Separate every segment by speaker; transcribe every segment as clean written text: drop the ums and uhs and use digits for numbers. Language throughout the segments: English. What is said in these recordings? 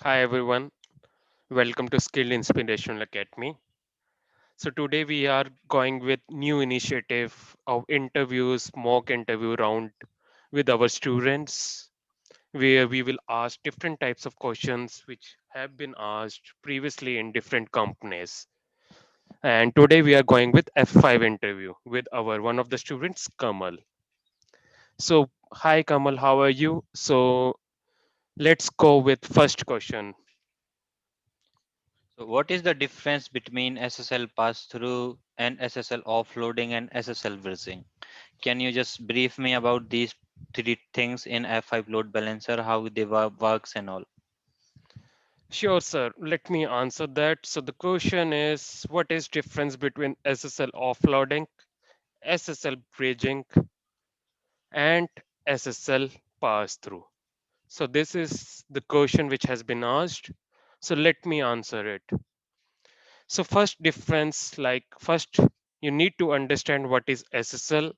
Speaker 1: Hi everyone, welcome to Skill Inspirational Academy. So today we are going with new initiative of interviews, mock interview round with our students, where we will ask different types of questions which have been asked previously in different companies. And today we are going with F5 interview with our one of the students, Kamal. So hi Kamal, how are you? So let's go with first question.
Speaker 2: So what is the difference between SSL pass-through and SSL offloading and SSL bridging? Can you just brief me about these three things in F5 load balancer, how they works and all?
Speaker 1: Sure, sir. Let me answer that. So the question is, what is difference between SSL offloading, SSL bridging, and SSL pass-through? So this is the question which has been asked. So let me answer it. So first difference, like first you need to understand what is SSL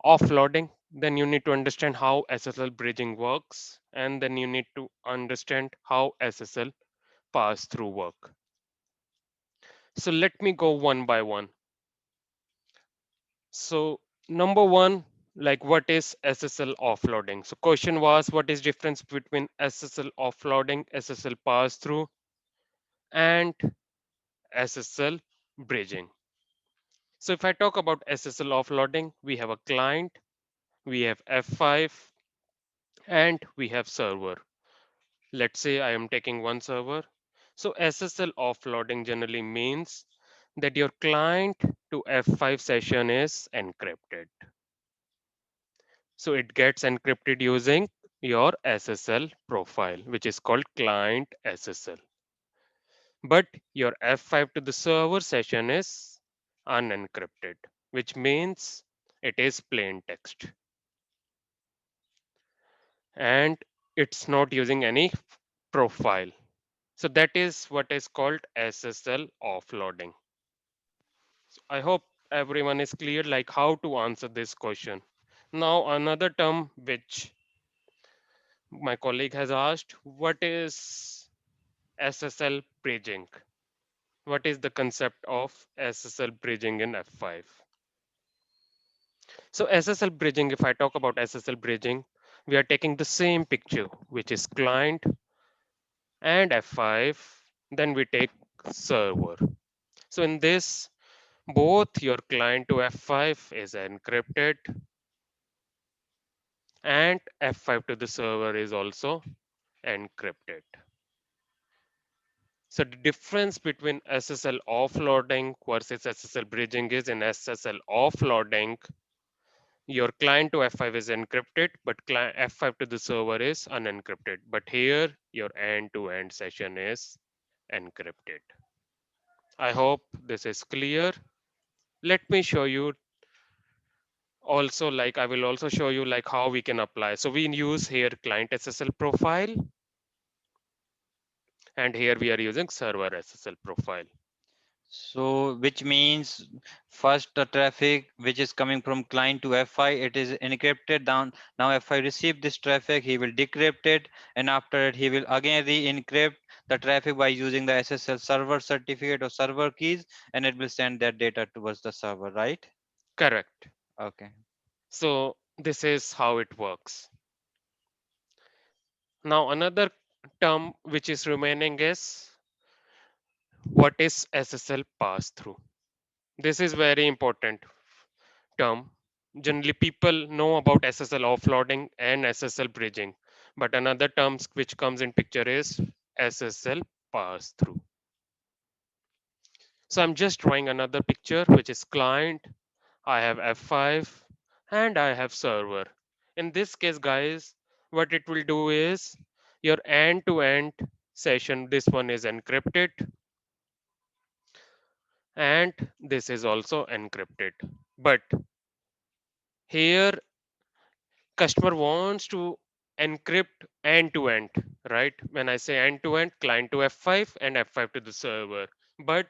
Speaker 1: offloading. Then you need to understand how SSL bridging works, and then you need to understand how SSL pass-through work. So let me go one by one. So number one, like what is SSL offloading? So question was what is difference between SSL offloading, SSL pass through, and SSL bridging. So if I talk about SSL offloading, we have a client, we have F5, and we have server. Let's say I am taking one server. So SSL offloading generally means that your client to F5 session is encrypted. So it gets encrypted using your SSL profile, which is called client SSL. But your F5 to the server session is unencrypted, which means it is plain text and it's not using any profile. So that is what is called SSL offloading. So I hope everyone is clear like how to answer this question. Now another term which my colleague has asked, what is SSL bridging? What is the concept of SSL bridging in F5? So SSL bridging, if I talk about SSL bridging, we are taking the same picture, which is client and F5, then we take server. So in this, both your client to F5 is encrypted and F5 to the server is also encrypted. So the difference between SSL offloading versus SSL bridging is in SSL offloading, your client to F5 is encrypted, but client F5 to the server is unencrypted. But here, your end-to-end session is encrypted. I hope this is clear. Let me show you also, like I will also show you like how we can apply. So we use here client SSL profile, and here we are using server SSL profile.
Speaker 2: So which means first the traffic which is coming from client to F5, it is encrypted down. Now F5 receive this traffic, he will decrypt it, and after it he will again re-encrypt the traffic by using the SSL server certificate or server keys, and it will send that data towards the server, right?
Speaker 1: Correct.
Speaker 2: Okay.
Speaker 1: So this is how it works. Now another term which is remaining is what is SSL pass through. This is very important term. Generally people know about SSL offloading and SSL bridging, but another terms which comes in picture is SSL pass through. So I'm just drawing another picture which is client, I have F5 and I have server. In this case guys, what it will do is your end to end session, this one is encrypted and this is also encrypted. But here customer wants to encrypt end to end, right? When I say end to end, client to F5 and F5 to the server. But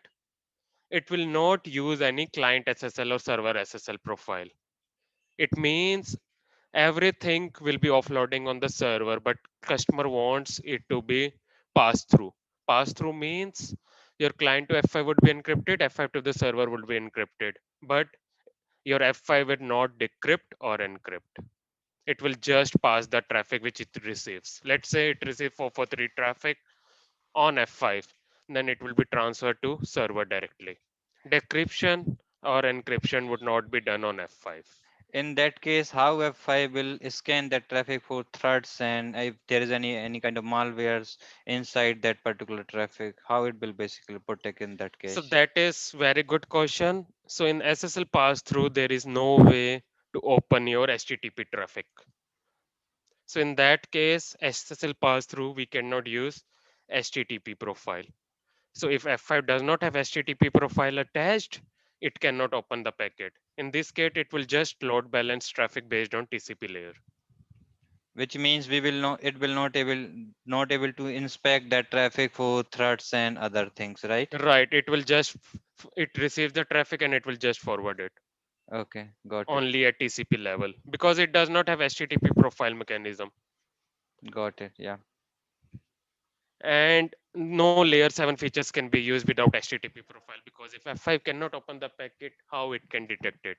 Speaker 1: it will not use any client SSL or server SSL profile. It means everything will be offloading on the server, but customer wants it to be pass through. Pass through means your client to F5 would be encrypted, F5 to the server would be encrypted, but your F5 will not decrypt or encrypt. It will just pass the traffic which it receives. Let's say it receives 443 traffic on F5, then it will be transferred to server directly. Decryption or encryption would not be done on F5.
Speaker 2: In that case, how F5 will scan that traffic for threats, and if there is any kind of malwares inside that particular traffic, how it will basically protect in that
Speaker 1: So
Speaker 2: case?
Speaker 1: that is very good question. So in SSL pass through, there is no way to open your HTTP traffic. So in that case, SSL pass through, we cannot use HTTP profile. So if F5 does not have HTTP profile attached, it cannot open the packet. In this case, it will just load balance traffic based on TCP layer.
Speaker 2: Which means we will not it will not able to inspect that traffic for threats and other things, right?
Speaker 1: Right, it will just it receives the traffic and it will just forward it
Speaker 2: Okay, got it.
Speaker 1: only at TCP level because it does not have HTTP profile mechanism.
Speaker 2: Got it. Yeah.
Speaker 1: And no layer 7 features can be used without HTTP profile because if F5 cannot open the packet, how it can detect it?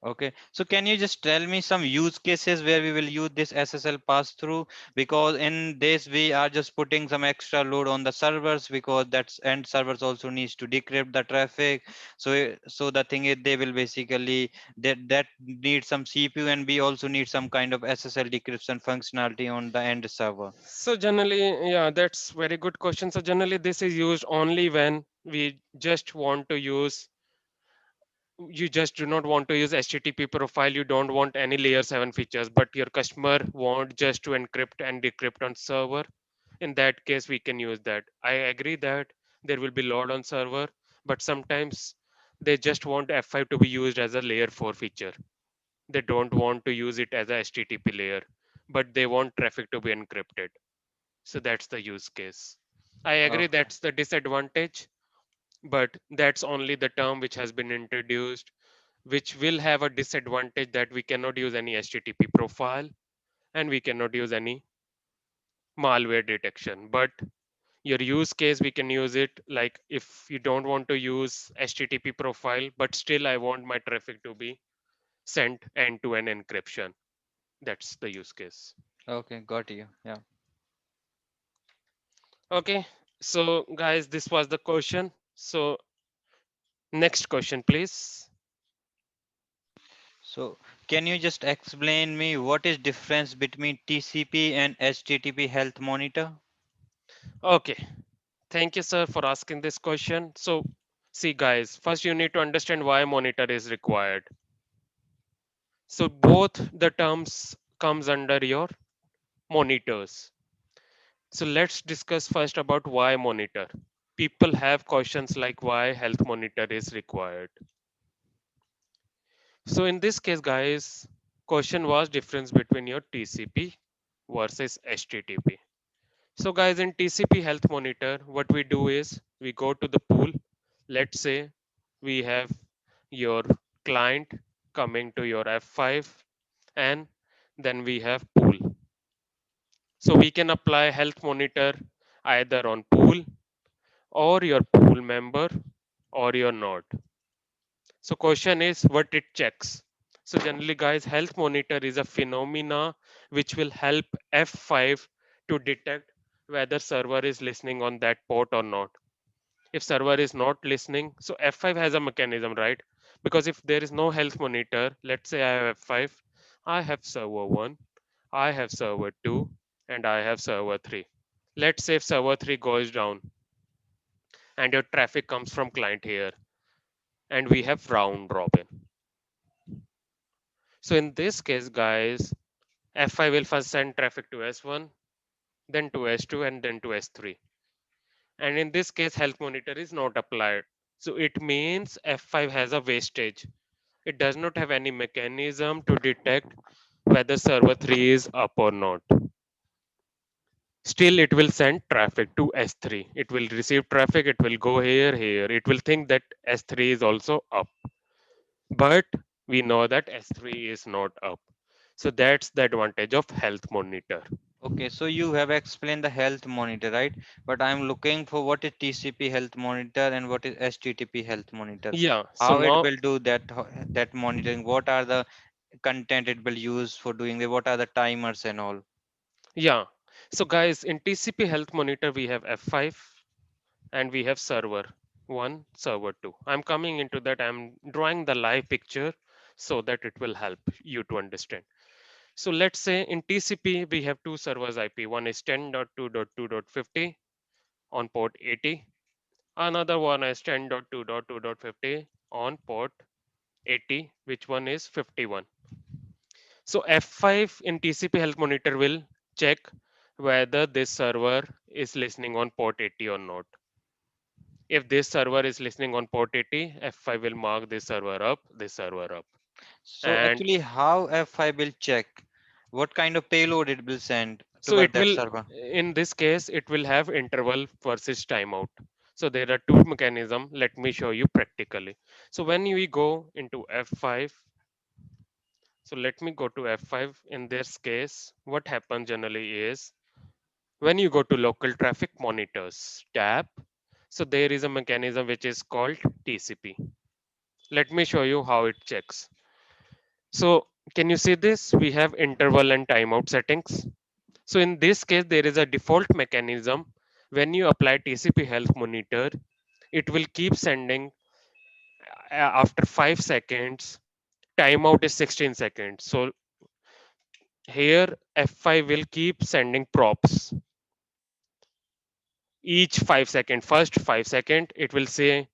Speaker 2: Okay. So can you just tell me some use cases where we will use this SSL pass through? Because in this we are just putting some extra load on the servers, because that's and servers also needs to decrypt the traffic. So so the thing is they will basically that need some CPU, and we also need some kind of SSL decryption functionality on the end server.
Speaker 1: So generally, yeah, that's very good question. So generally, this is used only when we just want to use, you just do not want to use HTTP profile. You don't want any layer 7 features, but your customer want just to encrypt and decrypt on server. In that case, we can use that. I agree that there will be load on server, but sometimes they just want F5 to be used as a layer 4 feature. They don't want to use it as a HTTP layer, but they want traffic to be encrypted. So that's the use case. I agree
Speaker 2: Okay.
Speaker 1: that's the disadvantage, but that's only the term which has been introduced, which will have a disadvantage that we cannot use any HTTP profile and we cannot use any malware detection. But your use case, we can use it like if you don't want to use HTTP profile, but still I want my traffic to be sent end to end encryption. That's the use case.
Speaker 2: Okay, got you. Yeah.
Speaker 1: Okay, so guys, this was the question. So next question, please.
Speaker 2: So can you just explain me what is difference between TCP and HTTP health monitor?
Speaker 1: Okay, thank you, sir, for asking this question. So, see, guys, first you need to understand why monitor is required. So, both the terms comes under your monitors. So, let's discuss first about why monitor. People have questions like why health monitor is required. So, in this case, guys, question was difference between your TCP versus HTTP. So guys, in TCP health monitor, what we do is we go to the pool. Let's say we have your client coming to your F5 and then we have pool. So we can apply health monitor either on pool or your pool member or your node. So question is what it checks. So generally guys, health monitor is a phenomena which will help F5 to detect whether server is listening on that port or not. If server is not listening, so F5 has a mechanism, right? Because if there is no health monitor, let's say I have F5, I have server 1, I have server 2, and I have server 3. Let's say if server 3 goes down and your traffic comes from client here and we have round robin. So in this case, guys, F5 will first send traffic to S1, then to S2, and then to S3. And in this case, health monitor is not applied. So it means F5 has a wastage. It does not have any mechanism to detect whether server 3 is up or not. Still, it will send traffic to S3. It will receive traffic, it will go here, here. It will think that S3 is also up. But we know that S3 is not up. So that's the advantage of health monitor.
Speaker 2: Okay, so you have explained the health monitor, right? But I'm looking for what is TCP health monitor and what is HTTP health monitor.
Speaker 1: Yeah, so
Speaker 2: How it
Speaker 1: now,
Speaker 2: will do that monitoring? What are the content it will use for doing the? What are the timers and all?
Speaker 1: yeah. So guys, in TCP health monitor, we have F5 and we have server 1, server 2. I'm coming into that. I'm drawing the live picture so that it will help you to understand. So let's say in TCP, we have two servers IP. One is 10.2.2.50 on port 80. Another one is 10.2.2.50 on port 80, which one is 51. So F5 in TCP Health Monitor will check whether this server is listening on port 80 or not. If this server is listening on port 80, F5 will mark this server up, this server up.
Speaker 2: So
Speaker 1: And
Speaker 2: actually, how F5 will check what kind of payload it will send
Speaker 1: so
Speaker 2: toward
Speaker 1: it
Speaker 2: that
Speaker 1: will,
Speaker 2: server?
Speaker 1: in this case, it will have interval versus timeout. So there are two mechanisms. Let me show you practically. So when we go into F5, so let me go to F5. In this case, what happens generally is when you go to local traffic monitors tab, so there is a mechanism which is called TCP. Let me show you how it checks. So can you see this? We have interval and timeout settings. So in this case, there is a default mechanism. When you apply TCP health monitor, it will keep sending after 5 seconds. Timeout is 16 seconds. So here F5 will keep sending props each 5 second. First 5 second, it will say,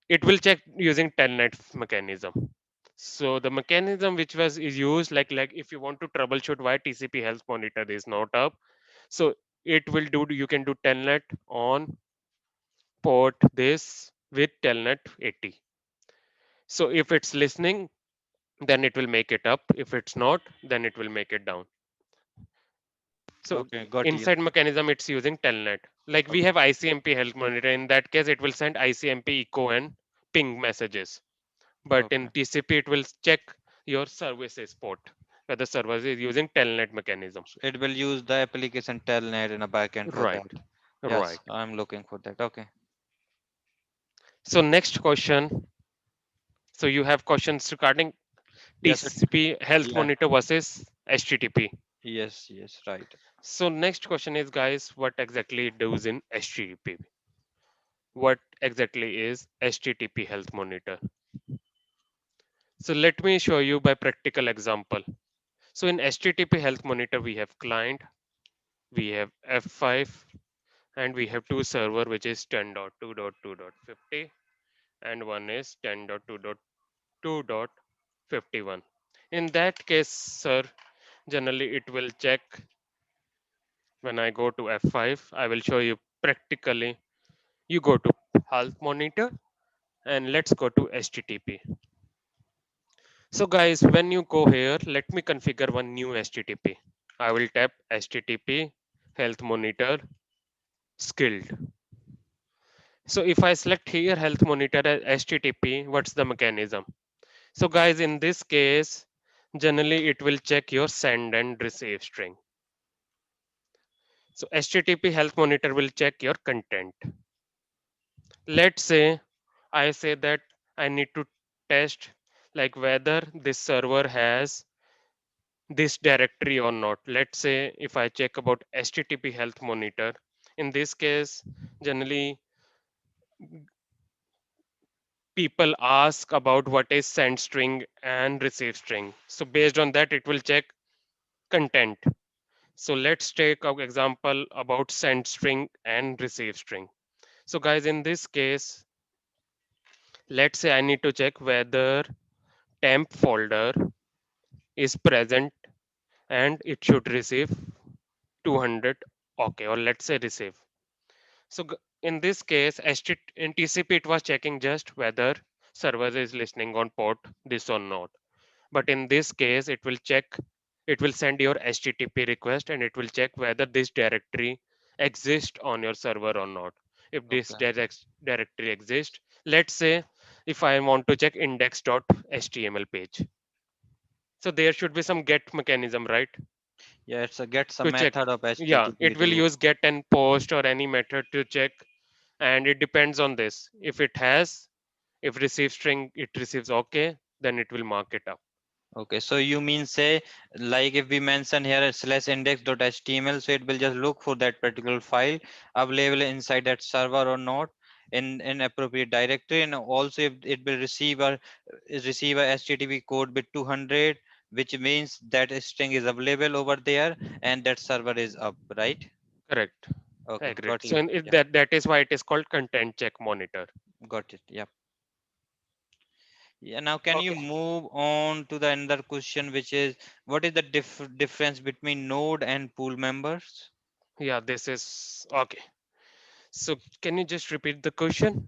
Speaker 1: it will check using telnet mechanism. So the mechanism which was is used, like if you want to troubleshoot why TCP health monitor is not up, so it will do, you can do telnet on port this with telnet 80. So if it's listening, then it will make it up. If it's not, then it will make it down. So
Speaker 2: Okay, got you.
Speaker 1: inside mechanism, it's using telnet. Like we have ICMP health monitor. In that case, it will send ICMP echo and ping messages. But in
Speaker 2: Okay,
Speaker 1: TCP, it will check your services port, whether service is using telnet mechanism.
Speaker 2: so it will use the application telnet in a backend for
Speaker 1: Right,
Speaker 2: that. Yes,
Speaker 1: right.
Speaker 2: I'm looking for that. Okay.
Speaker 1: So next question. So you have questions regarding
Speaker 2: Yes, it,
Speaker 1: TCP health
Speaker 2: yeah.
Speaker 1: monitor versus HTTP.
Speaker 2: Yes, yes, right.
Speaker 1: So next question is, guys, what exactly it does in HTTP? What exactly is HTTP health monitor? So let me show you by practical example. So in HTTP health monitor, we have client, we have F5, and we have two server, which is 10.2.2.50, and one is 10.2.2.51. In that case, sir, generally it will check when I go to F5. I will show you practically. You go to health monitor and let's go to HTTP. So guys, when you go here, let me configure one new HTTP. I will tap HTTP health monitor skilled. So if I select here health monitor as HTTP, what's the mechanism? So guys, in this case, generally it will check your send and receive string. So HTTP health monitor will check your content. Let's say I say that I need to test like whether this server has this directory or not. Let's say if I check about HTTP health monitor, in this case, generally people ask about what is send string and receive string. So based on that, it will check content. So let's take an example about send string and receive string. So guys, in this case, let's say I need to check whether temp folder is present and it should receive 200. Okay, or let's say receive. So in this case, in TCP, it was checking just whether server is listening on port this or not. But in this case, it will check, it will send your HTTP request and it will check whether this directory exists on your server or not. If this
Speaker 2: Okay.
Speaker 1: directory exists, let's say if I want to check index.html page. So there should be some get mechanism, right?
Speaker 2: Yeah, it's a get
Speaker 1: to
Speaker 2: some
Speaker 1: check.
Speaker 2: method of
Speaker 1: Yeah,
Speaker 2: HTTP
Speaker 1: it will
Speaker 2: to.
Speaker 1: use get and post or any method to check, and it depends on this. If receive string it receives okay, then it will mark it up.
Speaker 2: Okay, so you mean say, like if we mention here slash index.html, so it will just look for that particular file available inside that server or not in appropriate directory, and also if it will receive a HTTP code bit 200, which means that a string is available over there and that server is up, right?
Speaker 1: Correct.
Speaker 2: Okay,
Speaker 1: Agreed.
Speaker 2: got
Speaker 1: So
Speaker 2: you. Yeah,
Speaker 1: that is why it is called content check monitor.
Speaker 2: got it. Yeah. Yeah, now can you
Speaker 1: Okay.
Speaker 2: move on to the another question, which is what is the difference between node and pool members?
Speaker 1: Yeah, this is okay. So can you just repeat the question?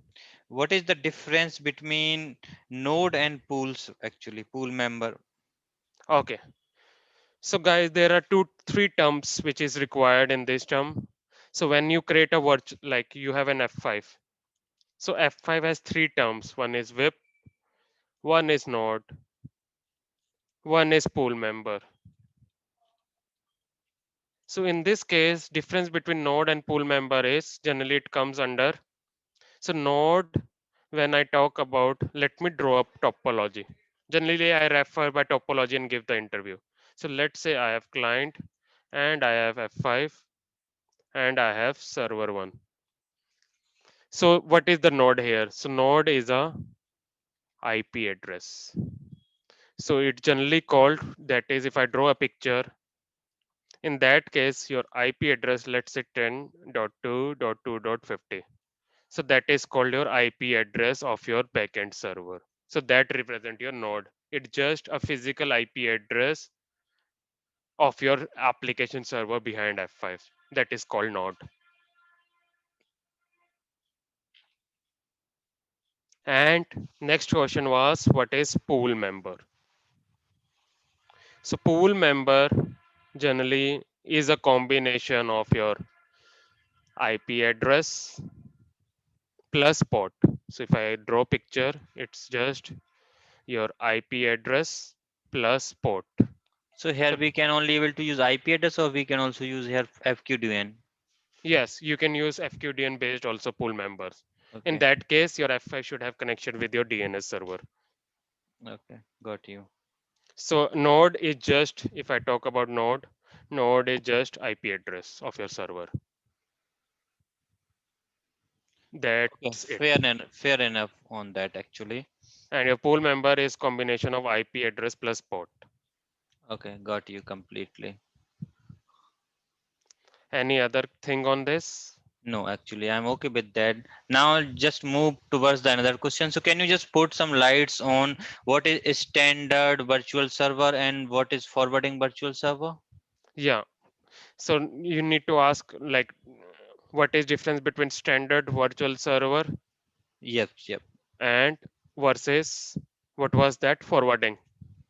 Speaker 2: What is the difference between node and pools actually, pool member?
Speaker 1: Okay. So guys, there are three terms which is required in this term. So when you create a virtual, like you have an F5. So F5 has three terms. One is VIP, one is node, one is pool member. So in this case, difference between node and pool member is generally it comes under. So node, when I talk about, let me draw up topology. Generally, I refer by topology and give the interview. So let's say I have client and I have F5 and I have server one. So what is the node here? So node is a IP address. So it's generally called, that is if I draw a picture, in that case your IP address, let's say 10.2.2.50. So that is called your IP address of your backend server. So that represent your node. It's just a physical IP address of your application server behind F5. That is called node. And next question was what is pool member? So pool member generally is a combination of your IP address plus port. So if I draw picture, it's just your IP address plus port.
Speaker 2: So here
Speaker 1: So
Speaker 2: we can only able to use IP address or we can also use here FQDN.
Speaker 1: yes, you can use FQDN based also pool members. In
Speaker 2: Okay,
Speaker 1: that case, your F5 should have connection with your DNS server.
Speaker 2: okay, got you.
Speaker 1: So node is just, if I talk about node is just IP address of your server.
Speaker 2: Okay,
Speaker 1: That's it.
Speaker 2: fair enough on that actually.
Speaker 1: And your pool member is combination of IP address plus port.
Speaker 2: Okay, got you completely.
Speaker 1: Any other thing on this?
Speaker 2: No, actually, I'm okay with that. Now, just move towards the another question. So, can you just put some lights on what is standard virtual server and what is forwarding virtual server?
Speaker 1: Yeah. So you need to ask like what is difference between standard virtual server
Speaker 2: Yep, yep,
Speaker 1: and versus what was that forwarding.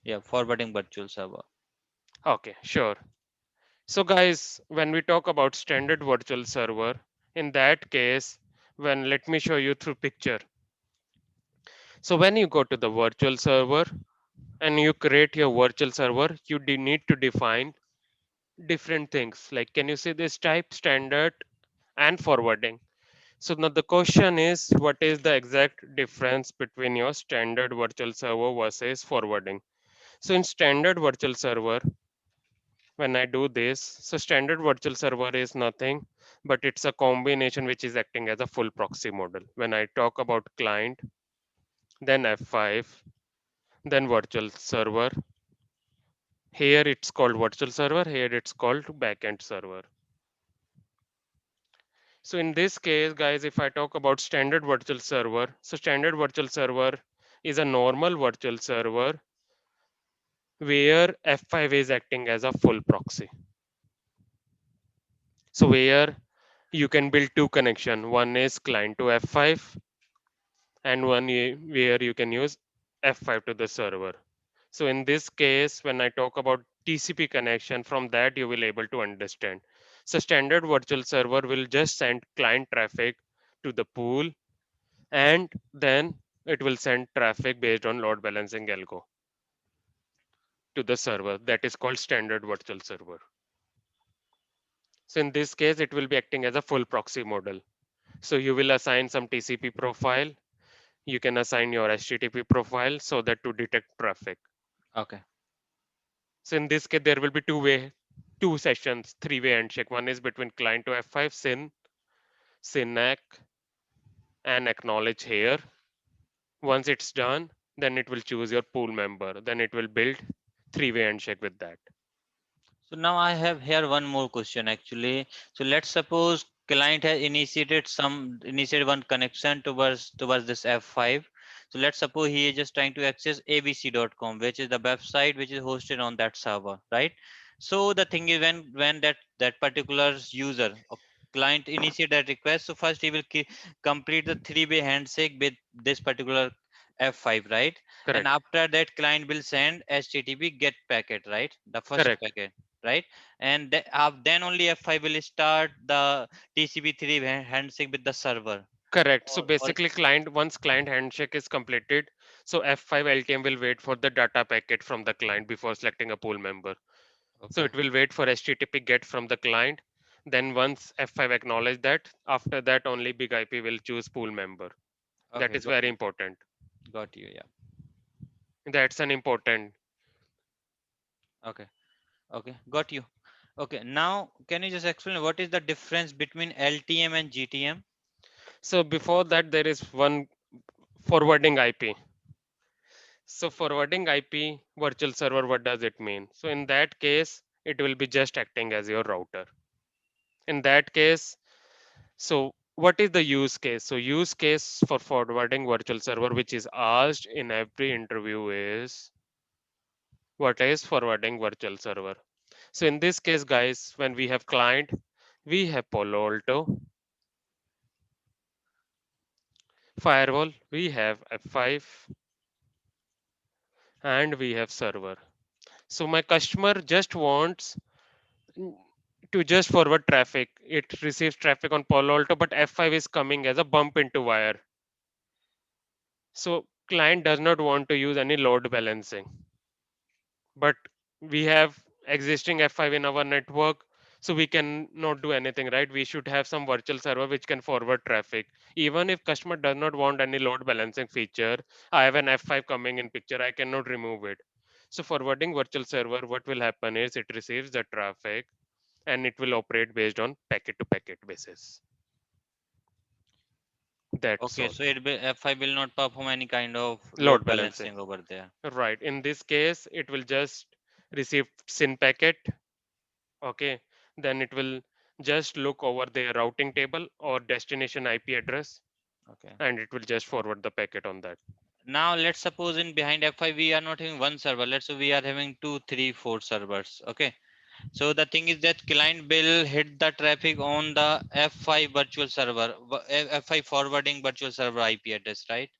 Speaker 2: yeah, forwarding virtual server.
Speaker 1: Okay, sure. So guys, when we talk about standard virtual server, in that case, when let me show you through picture. So when you go to the virtual server and you create your virtual server, you need to define different things. Like can you see this type standard and forwarding? So now the question is what is the exact difference between your standard virtual server versus forwarding? So in standard virtual server, when I do this, so standard virtual server is nothing, but it's a combination which is acting as a full proxy model. When I talk about client, then F5, then virtual server. Here it's called virtual server, here it's called backend server. So in this case, guys, if I talk about standard virtual server, so standard virtual server is a normal virtual server where F5 is acting as a full proxy. So where you can build two connection. One is client to F5 and where you can use F5 to the server. So in this case, when I talk about TCP connection, from that you will able to understand. So standard virtual server will just send client traffic to the pool and then it will send traffic based on load balancing algo to the server. That is called standard virtual server. So in this case, it will be acting as a full proxy model. So you will assign some TCP profile. You can assign your HTTP profile so that to detect traffic.
Speaker 2: Okay.
Speaker 1: So in this case, there will be two sessions, three-way handshake. One is between client to F5, SYNAC, and acknowledge here. Once it's done, then it will choose your pool member. Then it will build three-way handshake with that.
Speaker 2: So now I have here one more question actually. So let's suppose client has initiated one connection towards this F5. So let's suppose he is just trying to access abc.com, which is the website which is hosted on that server, right? So the thing is when that particular user or client initiate that request, so first he will complete the three-way handshake with this particular F5, right? And
Speaker 1: Correct.
Speaker 2: after that client will send HTTP get packet, right? The first
Speaker 1: Correct.
Speaker 2: packet, right? And then only F5 will start the TCP3 handshake with the server.
Speaker 1: Correct. So
Speaker 2: Or
Speaker 1: basically, once client handshake is completed, so F5 LTM will wait for the data packet from the client before selecting a pool member. So
Speaker 2: okay,
Speaker 1: it will wait for HTTP get from the client. Then once F5 acknowledge that, after that only big IP will choose pool member. That
Speaker 2: okay,
Speaker 1: is
Speaker 2: got
Speaker 1: very
Speaker 2: you,
Speaker 1: important.
Speaker 2: got you, yeah.
Speaker 1: That's an important.
Speaker 2: Okay, okay, got you. Okay, now can you just explain what is the difference between LTM and GTM?
Speaker 1: So before that, there is one forwarding IP. So forwarding IP virtual server, what does it mean? So in that case, it will be just acting as your router. In that case, so what is the use case? So use case for forwarding virtual server, which is asked in every interview is what is forwarding virtual server? So in this case, guys, when we have client, we have Palo Alto, firewall, we have F5, and we have server. So my customer just wants to just forward traffic. It receives traffic on Palo Alto, but F5 is coming as a bump into wire. So client does not want to use any load balancing. But we have existing F5 in our network, so we can not do anything, right? We should have some virtual server which can forward traffic. Even if customer does not want any load balancing feature, I have an F5 coming in picture, I cannot remove it. So forwarding virtual server, what will happen is it receives the traffic and it will operate based on packet to packet basis. That's
Speaker 2: Okay,
Speaker 1: all.
Speaker 2: so F5 will not perform any kind of
Speaker 1: Load
Speaker 2: load
Speaker 1: balancing.
Speaker 2: balancing over there.
Speaker 1: Right. In this case, it will just receive SYN packet. Okay. Then it will just look over the routing table or destination IP address
Speaker 2: Okay.
Speaker 1: and it will just forward the packet on that.
Speaker 2: Now let's suppose in behind F5 we are not having one server. Let's say we are having two, three, four servers. Okay. So the thing is that client will hit the traffic on the F5 virtual server, F5 forwarding virtual server IP address, right?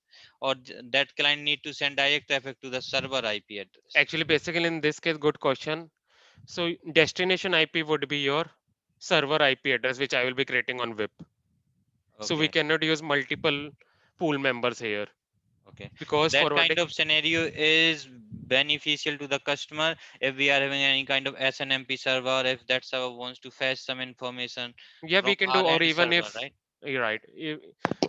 Speaker 2: Or that client need to send direct traffic to the server IP address.
Speaker 1: Actually, basically in this case, good question. So destination IP would be your server IP address, which I will be creating on VIP. So we
Speaker 2: Okay.
Speaker 1: cannot use multiple pool members here
Speaker 2: Okay. So
Speaker 1: because
Speaker 2: that kind
Speaker 1: forwarding.
Speaker 2: of scenario is beneficial to the customer if we are having any kind of SNMP server, if that server wants to fetch some information
Speaker 1: Yeah,
Speaker 2: from
Speaker 1: we can do,
Speaker 2: our
Speaker 1: or
Speaker 2: end
Speaker 1: even
Speaker 2: server,
Speaker 1: if
Speaker 2: right?
Speaker 1: you're right.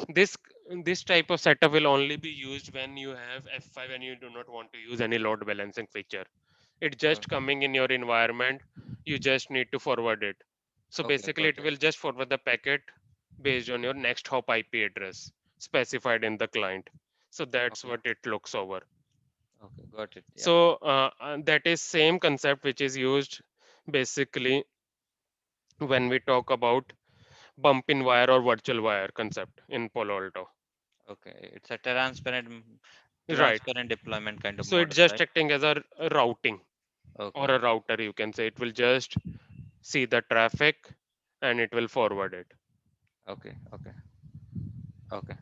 Speaker 1: This this type of setup will only be used when you have F5 and you do not want to use any load balancing feature. It's just
Speaker 2: Okay.
Speaker 1: coming in your environment. You just need to forward it. So
Speaker 2: Okay,
Speaker 1: basically,
Speaker 2: got
Speaker 1: it
Speaker 2: it.
Speaker 1: will just forward the packet based on your next hop IP address specified in the client. So that's
Speaker 2: Okay.
Speaker 1: what it looks over.
Speaker 2: Okay, got it. Yeah.
Speaker 1: So that is same concept which is used basically when we talk about bump in wire or virtual wire concept in Palo Alto.
Speaker 2: Okay. It's a transparent
Speaker 1: Right.
Speaker 2: transparent deployment kind of
Speaker 1: So it's
Speaker 2: model,
Speaker 1: just
Speaker 2: right?
Speaker 1: acting as a routing or
Speaker 2: Okay.
Speaker 1: a router, you can say. It will just see the traffic and it will forward it.
Speaker 2: Okay. Okay. Okay.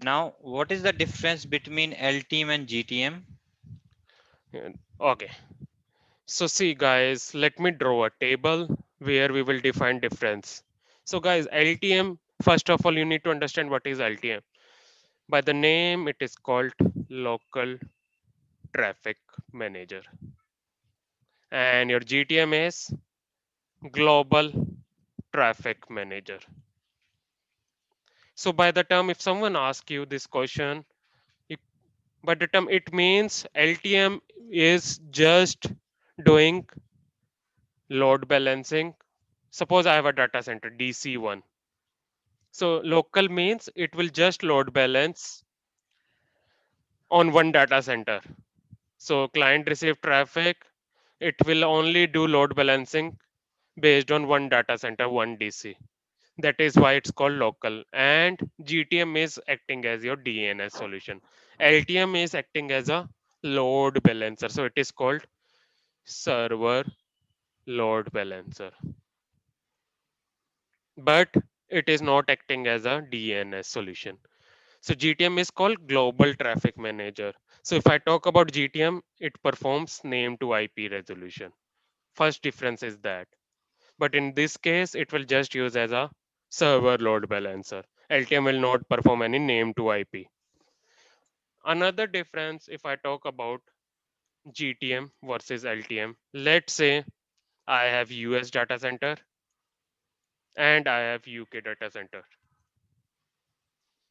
Speaker 2: Now, what is the difference between LTM and GTM?
Speaker 1: And- Okay. So see guys, let me draw a table where we will define difference. So guys, LTM, first of all, you need to understand what is LTM. By the name, it is called local traffic manager. And your GTM is global. traffic manager. So by the term, if someone asks you this question, it, by the term it means LTM is just doing load balancing. Suppose I have a data center DC1. So local means it will just load balance on one data center. So client receive traffic, it will only do load balancing based on one data center, one DC. That is why it's called local. And GTM is acting as your DNS solution. LTM is acting as a load balancer. So it is called server load balancer. But it is not acting as a DNS solution. So GTM is called Global Traffic Manager. So if I talk about GTM, it performs name to IP resolution. First difference is that. But in this case, it will just use as a server load balancer. LTM will not perform any name to IP. Another difference, if I talk about GTM versus LTM, let's say I have US data center and I have UK data center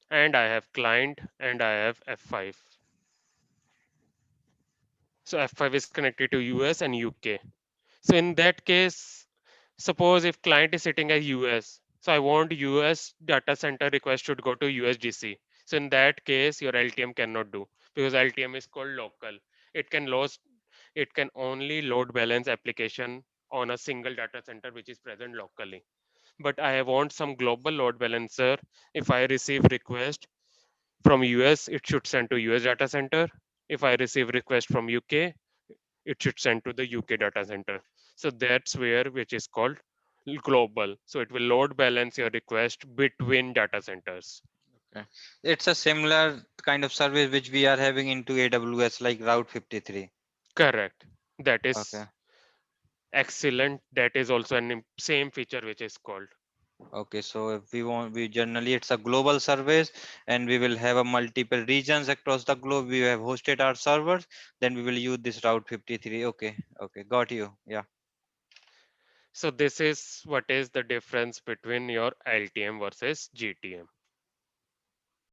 Speaker 1: and I have client and I have F5. So F5 is connected to US and UK. So in that case, suppose if client is sitting at US, so I want US data center request should go to USDC. So in that case, your LTM cannot do because LTM is called local. It can load, it can only load balance application on a single data center which is present locally. But I want some global load balancer. If I receive request from US, it should send to US data center. If I receive request from UK, it should send to the UK data center. So that's where which is called global. So it will load balance your request between data centers.
Speaker 2: Okay. It's a similar kind of service which we are having into AWS like Route 53.
Speaker 1: Correct. That
Speaker 2: Okay.
Speaker 1: is excellent. That is also an same feature which is called.
Speaker 2: Okay, so if we want, we generally it's a global service, and we will have a multiple regions across the globe. We have hosted our servers, then we will use this Route 53. Okay, okay, got you. Yeah.
Speaker 1: So this is what is the difference between your LTM versus GTM.